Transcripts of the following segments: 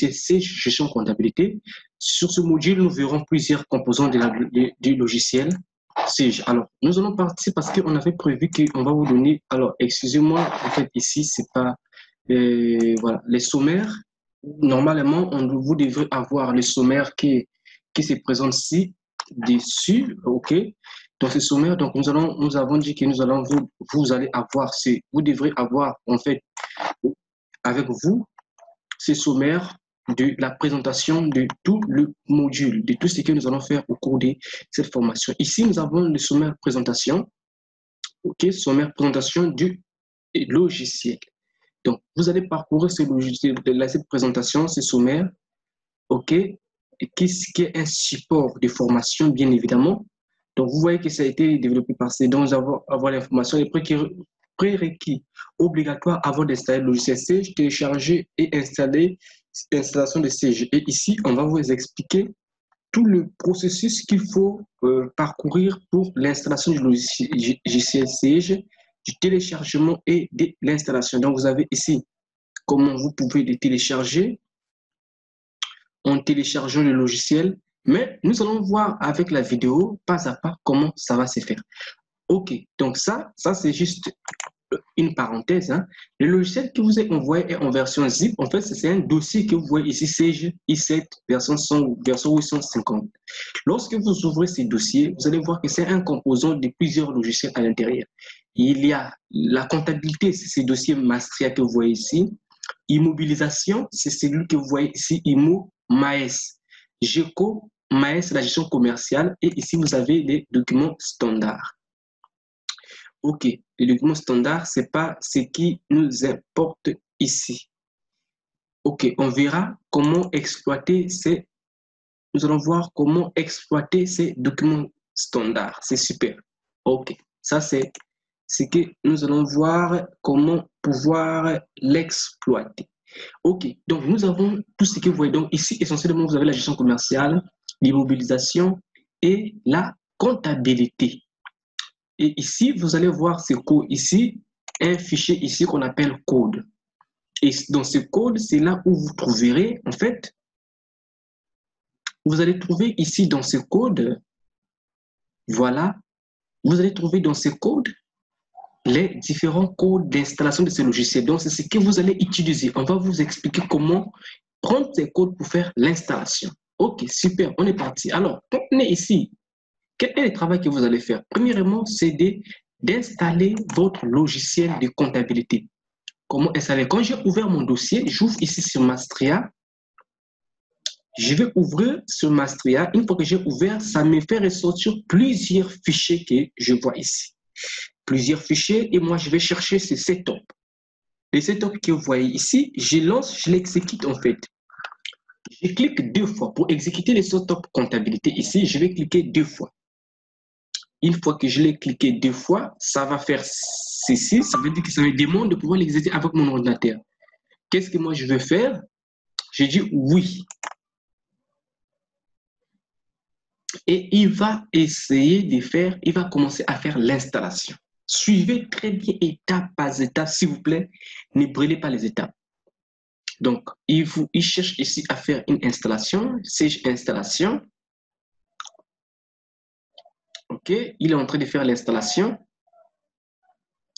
logiciel Sage Gestion Comptabilité. Sur ce module, nous verrons plusieurs composants du logiciel Sage. Alors, nous allons partir parce qu'on avait prévu qu'on va vous donner. Alors, excusez-moi, en fait, ici, c'est pas. Voilà, les sommaires. Normalement, vous devrez avoir le sommaire qui se présente ici, dessus, OK? Donc, ce sommaire, donc nous avons dit que vous allez avoir, vous devrez avoir, en fait, avec vous, ce sommaire de la présentation de tout le module, de tout ce que nous allons faire au cours de cette formation. Ici, nous avons le sommaire présentation, OK? Sommaire présentation du logiciel. Donc, vous allez parcourir ce logiciel, cette présentation, ce sommaire, OK? Et qui est un support de formation, bien évidemment. Donc, vous voyez que ça a été développé par ces dons, avoir l'information, les prérequis obligatoires avant d'installer le logiciel Sage, télécharger et installer l'installation de Sage. Et ici, on va vous expliquer tout le processus qu'il faut parcourir pour l'installation du logiciel Sage, du téléchargement et de l'installation. Donc, vous avez ici comment vous pouvez le télécharger en téléchargeant le logiciel, mais nous allons voir avec la vidéo pas à pas comment ça va se faire. OK, donc ça c'est juste une parenthèse. Hein. Le logiciel que vous est envoyé est en version zip. En fait, c'est un dossier que vous voyez ici, Sage i7 version 850. Lorsque vous ouvrez ces dossiers, vous allez voir que c'est un composant de plusieurs logiciels à l'intérieur. Il y a la comptabilité, c'est ces dossiers Mastria que vous voyez ici. Immobilisation, c'est celui que vous voyez ici, IMO, MAES. GECO, MAES, la gestion commerciale. Et ici, vous avez les documents standards. OK, les documents standards, ce n'est pas ce qui nous importe ici. OK, on verra comment exploiter ces... Nous allons voir comment exploiter ces documents standards. C'est super. OK, ça c'est ce que nous allons voir comment pouvoir l'exploiter. OK, donc nous avons tout ce que vous voyez. Donc ici, essentiellement, vous avez la gestion commerciale, l'immobilisation et la comptabilité. Et ici, vous allez voir ce code ici, un fichier ici qu'on appelle code. Et dans ce code, c'est là où vous trouverez, en fait, vous allez trouver ici dans ce code, voilà, vous allez trouver dans ce code les différents codes d'installation de ce logiciel. Donc, c'est ce que vous allez utiliser. On va vous expliquer comment prendre ces codes pour faire l'installation. OK, super, on est parti. Alors, quand on est ici, quel est le travail que vous allez faire? Premièrement, c'est d'installer votre logiciel de comptabilité. Comment installer? Quand j'ai ouvert mon dossier, j'ouvre ici sur Mastria. Je vais ouvrir sur Mastria. Une fois que j'ai ouvert, ça me fait ressortir plusieurs fichiers que je vois ici. Plusieurs fichiers et moi, je vais chercher ce setup. Le setup que vous voyez ici, je lance, je l'exécute en fait. Je clique 2 fois. Pour exécuter le setup comptabilité ici, je vais cliquer 2 fois. Une fois que je l'ai cliqué 2 fois, ça va faire ceci. Ça veut dire que ça me demande de pouvoir l'exécuter avec mon ordinateur. Qu'est-ce que moi je veux faire? Je dis oui. Et il va essayer de faire, il va commencer à faire l'installation. Suivez très bien étape par étape, s'il vous plaît. Ne brûlez pas les étapes. Donc, il cherche ici à faire une installation. Sage installation. OK, il est en train de faire l'installation.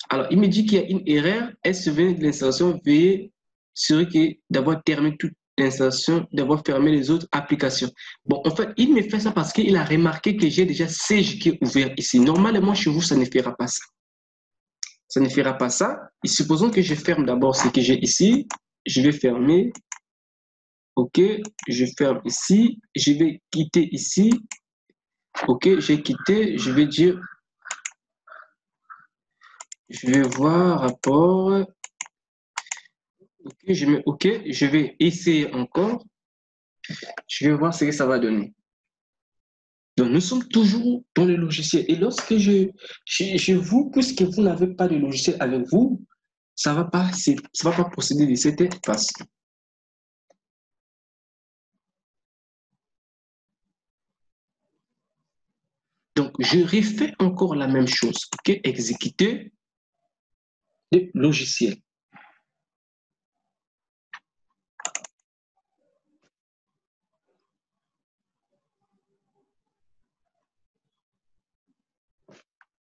Alors, il me dit qu'il y a une erreur. Est-ce que l'installation veuillez assurer d'avoir terminé toute l'installation, d'avoir fermé les autres applications. Bon, en fait, il me fait ça parce qu'il a remarqué que j'ai déjà Sage qui est ouvert ici. Normalement, chez vous, ça ne fera pas ça. Ça ne fera pas ça. Et supposons que je ferme d'abord ce que j'ai ici. Je vais fermer. OK, je ferme ici. Je vais quitter ici. OK, j'ai quitté. Je vais dire, je vais voir rapport. OK, je mets OK. Je vais essayer encore. Je vais voir ce que ça va donner. Donc, nous sommes toujours dans le logiciel. Et lorsque je vous, puisque vous n'avez pas de logiciel avec vous, ça ne va pas procéder de cette façon. Donc, je refais encore la même chose. OK, exécuter le logiciel.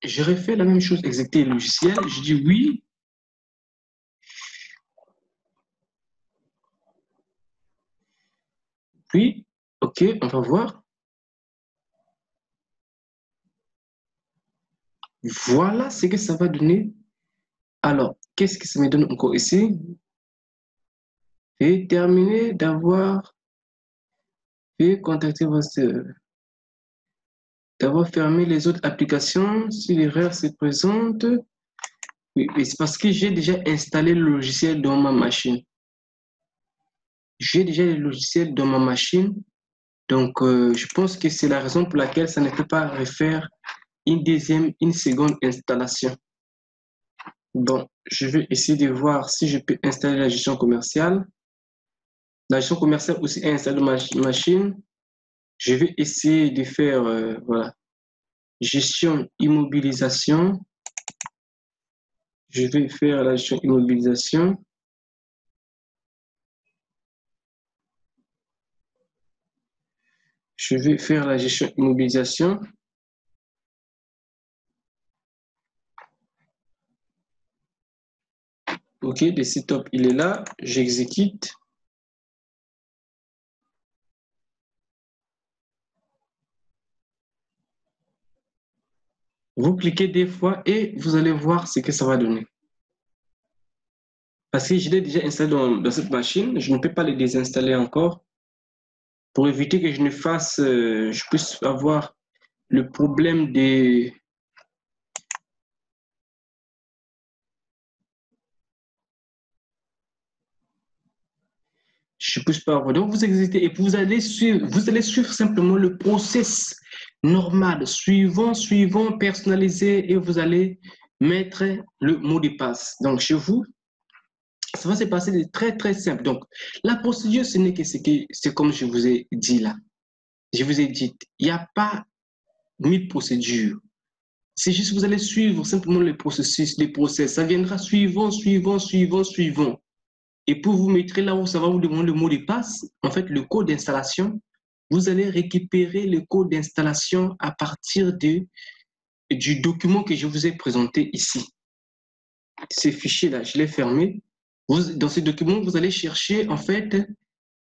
je refais la même chose, exécuter le logiciel. Je dis oui. Puis, OK, on va voir. Voilà ce que ça va donner. Alors, qu'est-ce que ça me donne encore ici? Et terminer d'avoir contacté d'avoir fermé les autres applications si l'erreur se présente. Oui, c'est parce que j'ai déjà installé le logiciel dans ma machine. J'ai déjà le logiciel dans ma machine. Donc, je pense que c'est la raison pour laquelle ça ne peut pas refaire une seconde installation. Bon, je vais essayer de voir si je peux installer la gestion commerciale. La gestion commerciale aussi est installée dans ma machine. Je vais essayer de faire, voilà, gestion immobilisation. Je vais faire la gestion immobilisation. Je vais faire la gestion immobilisation. OK, le setup, il est là. J'exécute. Vous cliquez deux fois et vous allez voir ce que ça va donner. Parce que je l'ai déjà installé dans cette machine, je ne peux pas le désinstaller encore pour éviter que je ne fasse, je puisse avoir le problème des... Je ne puisse pas avoir. Donc, vous exécutez et vous allez suivre simplement le process normal, suivant, personnalisé et vous allez mettre le mot de passe. Donc, chez vous, ça va se passer de très, très simple. Donc, la procédure, ce n'est que c'est comme je vous ai dit là. Je vous ai dit, il n'y a pas 1000 procédures. C'est juste que vous allez suivre simplement le processus, les process. Ça viendra suivant. Et pour vous mettre là où ça va vous demander le mot de passe, en fait, le code d'installation, vous allez récupérer le code d'installation à partir du document que je vous ai présenté ici. Ces fichiers-là, je l'ai fermé. Dans ces documents, vous allez chercher, en fait,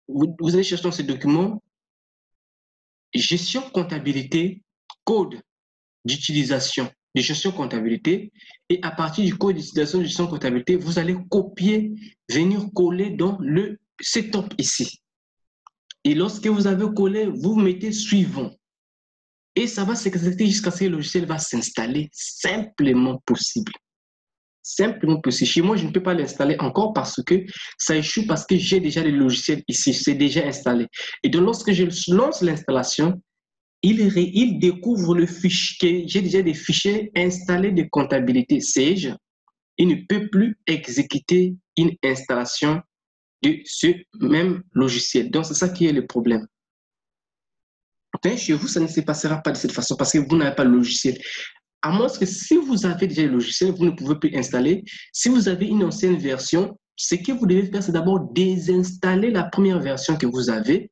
vous allez chercher dans ces documents gestion comptabilité, code d'utilisation de gestion comptabilité. Et à partir du code d'utilisation de gestion comptabilité, vous allez copier, venir coller dans le setup ici. Et lorsque vous avez collé, vous mettez suivant. Et ça va s'exécuter jusqu'à ce que le logiciel va s'installer simplement possible. Simplement possible. Chez moi, je ne peux pas l'installer encore parce que ça échoue parce que j'ai déjà le logiciel ici, c'est déjà installé. Et donc, lorsque je lance l'installation, il découvre le fichier. J'ai déjà des fichiers installés de comptabilité Sage. Il ne peut plus exécuter une installation de ce même logiciel. Donc, c'est ça qui est le problème. Enfin, chez vous, ça ne se passera pas de cette façon parce que vous n'avez pas le logiciel. À moins que si vous avez déjà le logiciel, vous ne pouvez plus installer. Si vous avez une ancienne version, ce que vous devez faire, c'est d'abord désinstaller la première version que vous avez.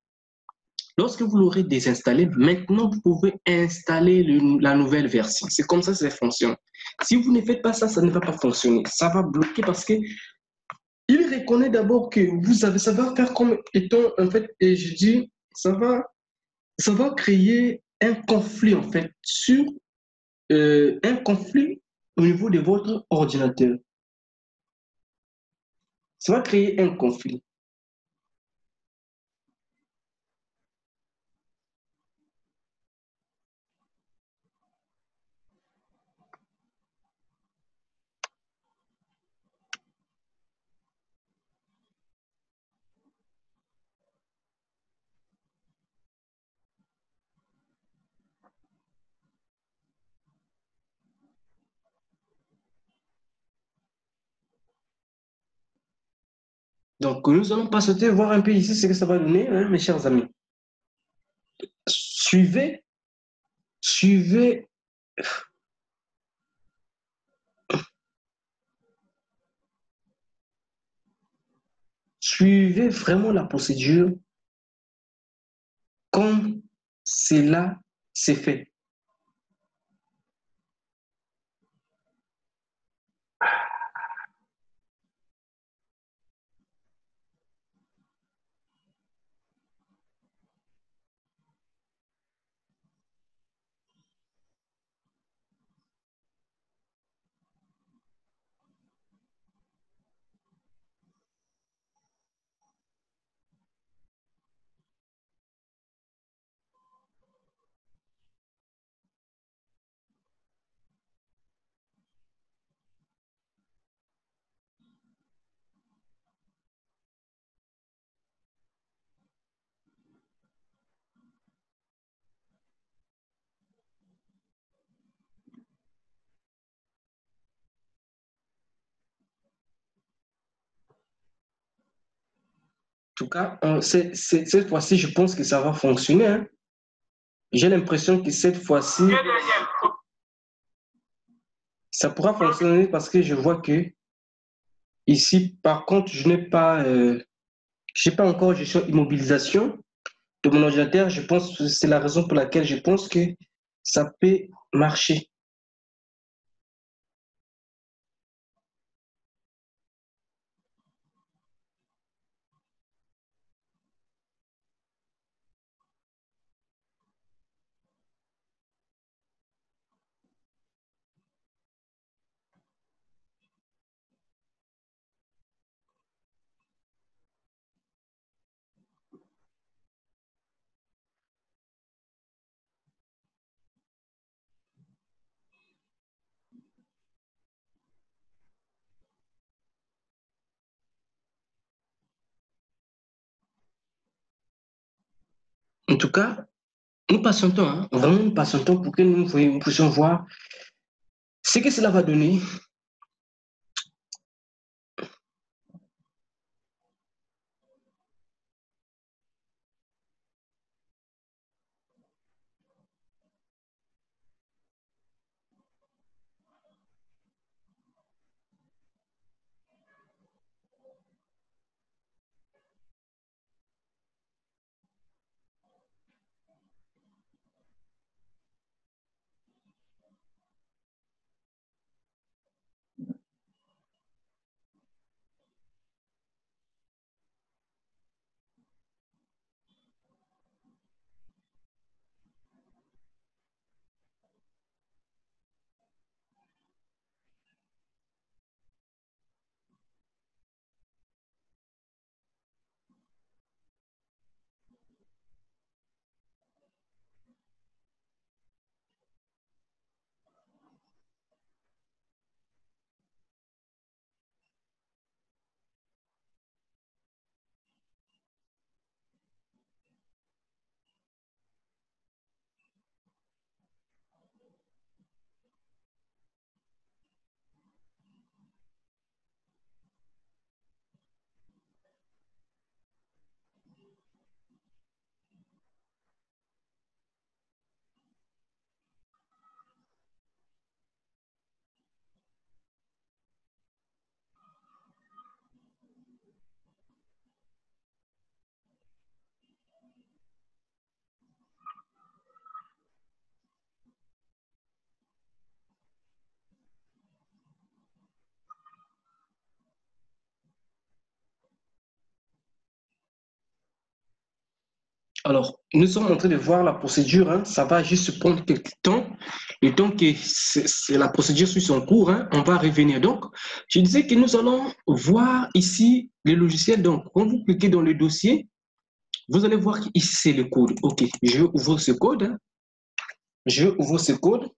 Lorsque vous l'aurez désinstallé, maintenant, vous pouvez installer la nouvelle version. C'est comme ça que ça fonctionne. Si vous ne faites pas ça, ça ne va pas fonctionner. Ça va bloquer parce que il reconnaît d'abord que vous avez, ça va faire comme étant, en fait, et je dis, ça va créer un conflit, en fait, un conflit au niveau de votre ordinateur. Ça va créer un conflit. Donc, nous allons passer voir un peu ici ce que ça va donner, hein, mes chers amis. Suivez, suivez, suivez vraiment la procédure comme cela s'est fait. tout cas, cette fois-ci, je pense que ça va fonctionner, hein. J'ai l'impression que cette fois-ci, ça pourra fonctionner parce que je vois que ici, par contre, j'ai pas encore gestion immobilisation de mon ordinateur. Je pense que c'est la raison pour laquelle je pense que ça peut marcher. En tout cas, nous patientons, hein, vraiment nous patientons pour que nous puissions voir ce que cela va donner. Alors, nous sommes en train de voir la procédure, hein. Ça va juste prendre quelques temps. Le temps que la procédure suit son cours, hein, on va revenir. Donc, je disais que nous allons voir ici le logiciel. Donc, quand vous cliquez dans le dossier, vous allez voir qu'ici, c'est le code. OK, je ouvre ce code, hein. Je ouvre ce code.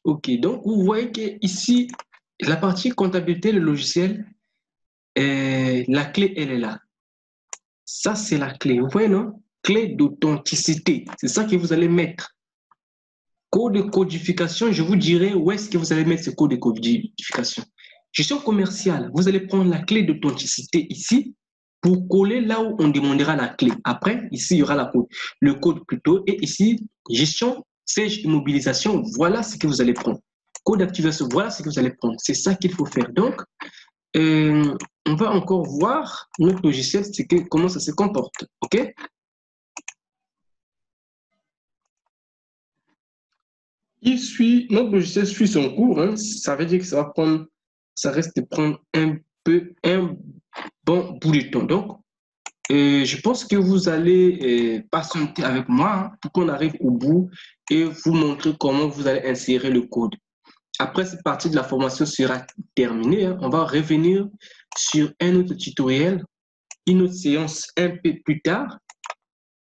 OK, donc vous voyez que ici, la partie comptabilité, le logiciel, la clé, elle est là. Ça, c'est la clé. Vous voyez, non? Clé d'authenticité. C'est ça que vous allez mettre. Code de codification, je vous dirai où est-ce que vous allez mettre ce code de codification. Gestion commerciale, vous allez prendre la clé d'authenticité ici pour coller là où on demandera la clé. Après, ici, il y aura le code plutôt. Et ici, gestion, siège immobilisation, voilà ce que vous allez prendre. Code d'activation, voilà ce que vous allez prendre. C'est ça qu'il faut faire. Donc, on va encore voir notre logiciel, comment ça se comporte. OK? Notre logiciel suit son cours, hein. Ça veut dire que ça risque de prendre un bon bout de temps. Donc, je pense que vous allez patienter avec moi, hein, pour qu'on arrive au bout et vous montrer comment vous allez insérer le code. Après, cette partie de la formation sera terminée, hein. On va revenir sur un autre tutoriel, une autre séance un peu plus tard.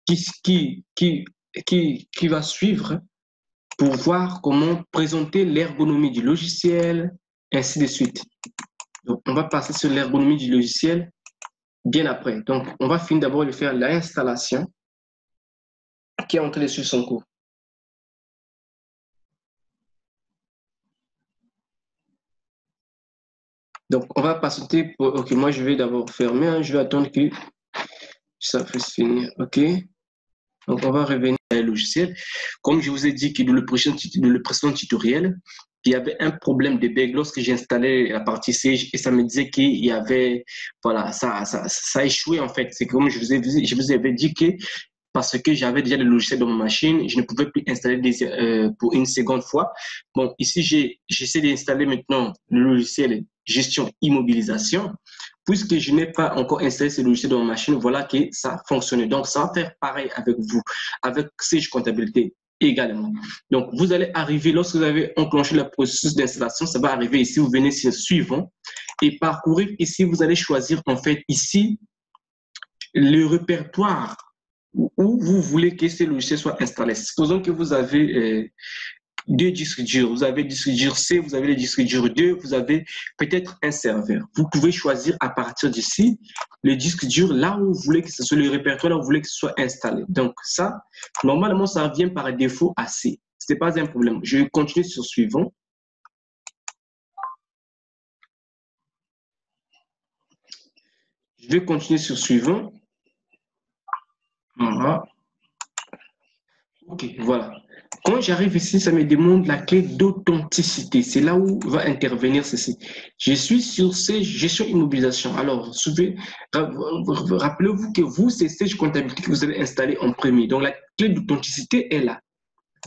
qui, qui, qui, qui va suivre pour voir comment présenter l'ergonomie du logiciel, ainsi de suite. Donc, on va passer sur l'ergonomie du logiciel bien après. Donc, on va finir d'abord de faire l'installation qui est en train de suivre son cours. Donc, on va patienter pour... OK, moi, je vais d'abord fermer. Hein. Je vais attendre que ça puisse finir. OK. Donc, on va revenir à logiciel. Comme je vous ai dit que dans le précédent tutoriel, il y avait un problème de bug lorsque j'ai installé la partie Sage et ça me disait qu'il y avait, voilà, ça a échoué en fait. C'est comme je vous avais dit que parce que j'avais déjà le logiciel dans ma machine, je ne pouvais plus installer pour une seconde fois. Bon, ici, j'essaie d'installer maintenant le logiciel gestion immobilisation. Puisque je n'ai pas encore installé ce logiciel dans ma machine, voilà que ça fonctionne. Donc, ça va faire pareil avec vous, avec Sage Comptabilité également. Donc, vous allez arriver, lorsque vous avez enclenché le processus d'installation, ça va arriver ici, vous venez sur suivant et parcourir ici, vous allez choisir en fait ici le répertoire où vous voulez que ce logiciel soit installé. Supposons que vous avez deux disques durs. Vous avez le disque dur C, vous avez le disque dur 2, vous avez peut-être un serveur. Vous pouvez choisir à partir d'ici le disque dur là où vous voulez que ce soit le répertoire, là où vous voulez que ce soit installé. Donc ça, normalement, ça vient par défaut à C. Ce n'est pas un problème. Je vais continuer sur suivant. Je vais continuer sur suivant. Voilà. OK, voilà. Quand j'arrive ici, ça me demande la clé d'authenticité. C'est là où va intervenir ceci. Je suis sur ces gestion immobilisation. Alors, rappelez-vous que vous, c'est Sage Comptabilité que vous allez installer en premier. Donc, la clé d'authenticité est là.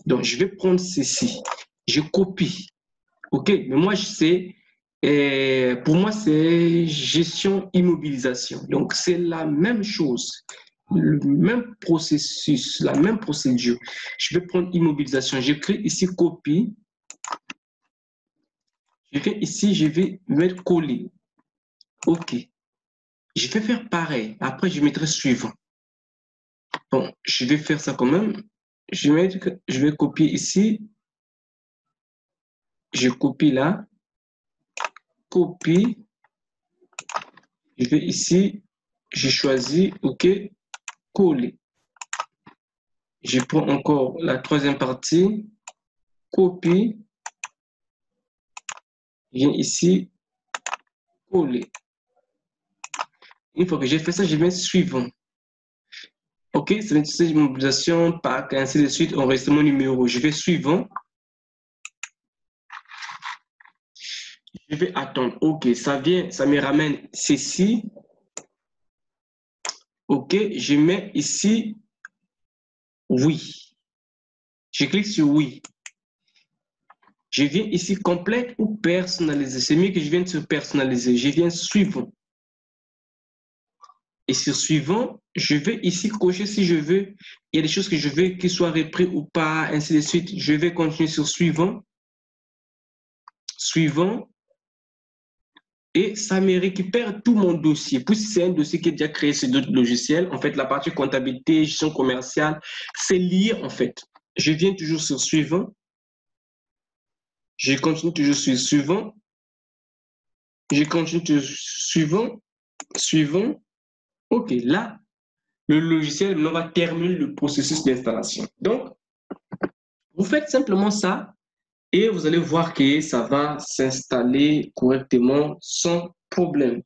Donc, je vais prendre ceci. Je copie. OK, mais moi, pour moi, c'est gestion immobilisation. Donc, c'est la même chose, le même processus, la même procédure. Je vais prendre immobilisation. J'écris ici copie. Je viens ici, je vais mettre coller. OK. Je vais faire pareil. Après, je mettrai suivant. Bon, je vais faire ça quand même. Je vais copier ici. Je copie là. Copie. Je vais ici. Je choisis OK. Coller. Je prends encore la troisième partie, copie, je viens ici, coller. Une fois que j'ai fait ça, je vais suivant. OK, c'est une mobilisation, pack, ainsi de suite, enregistrement numéro. Je vais suivant. Je vais attendre. OK, ça vient, ça me ramène ceci. OK, je mets ici oui. Je clique sur oui. Je viens ici complète ou personnaliser. C'est mieux que je vienne sur personnaliser. Je viens suivant. Et sur suivant, je vais ici cocher si je veux. Il y a des choses que je veux qu'ils soient repris ou pas, ainsi de suite. Je vais continuer sur suivant. Suivant. Et ça me récupère tout mon dossier. Puisque c'est un dossier qui est déjà créé sur d'autres logiciels, en fait, la partie comptabilité, gestion commerciale, c'est lié en fait. Je viens toujours sur suivant. Je continue toujours sur suivant. Je continue sur suivant. Suivant. OK, là, le logiciel va terminer le processus d'installation. Donc, vous faites simplement ça et vous allez voir que ça va s'installer correctement sans problème.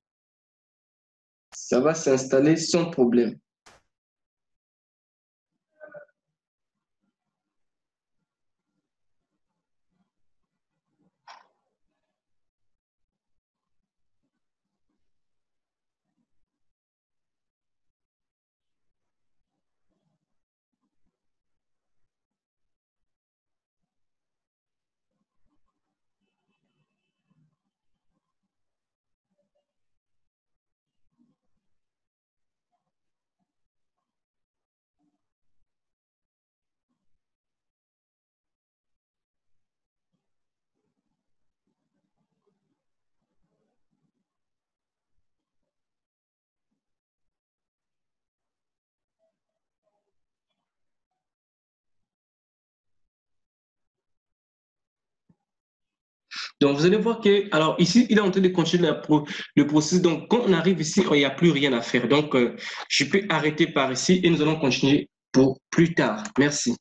Ça va s'installer sans problème. Donc, vous allez voir que, alors ici, il est en train de continuer le processus. Donc, quand on arrive ici, il n'y a plus rien à faire. Donc, je peux arrêter par ici et nous allons continuer pour plus tard. Merci.